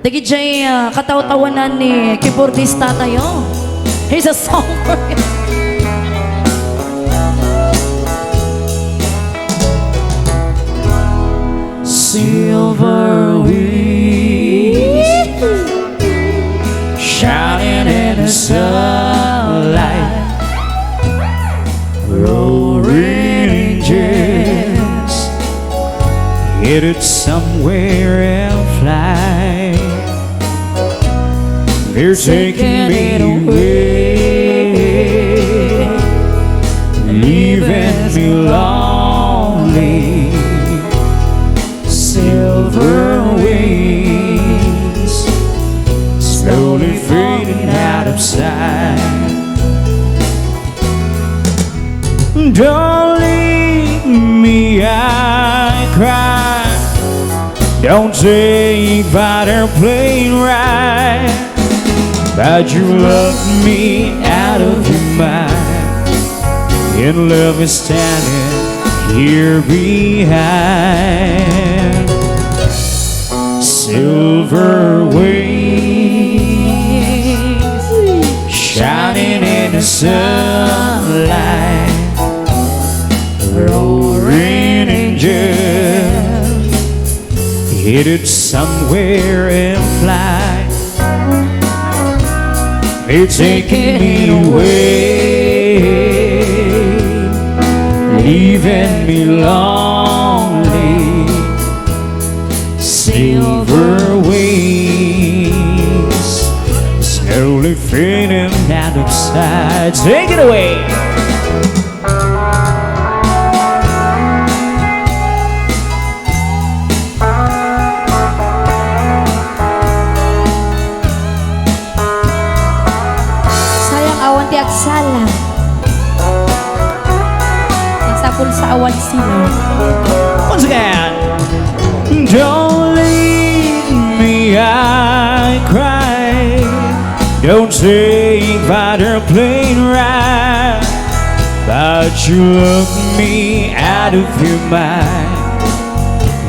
DJ kataw-tawanan ni keyboardista tayo. Here's a song for you. Silver wings shining in the sunlight, roaring engines headed somewhere and fly. They're taking me away, leaving me lonely. Silver wings slowly fading out of sight. Don't leave me, I cry. Don't take that airplane ride. But you love me out of your mind, and love is standing here behind. Silver wings shining in the sunlight, roaring engines headed somewhere in flight. They're taking me away, leaving me lonely. Silver wings slowly fading out of sight. Take it away. Sayang awan ti agsala, nasapul sa awan sila. Once again. Don't leave me, I cry. Don't take that airplane ride. But you love me out of your mind,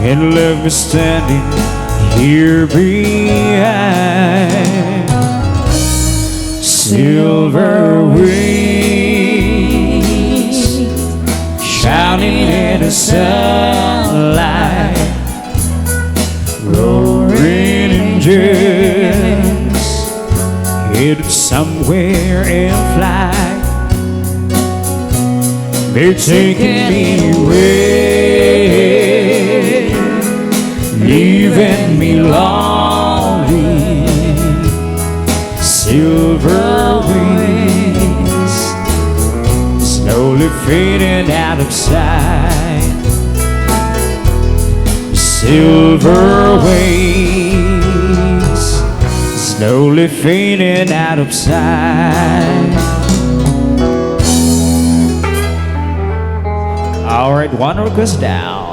and love me standing here behind. Silver wings shining in the sunlight, roaring engines headed somewhere in flight. They're taking me away, leaving me lonely. Silver wings slowly fading out of sight. Silver wings slowly fading out of sight. All right, one request down.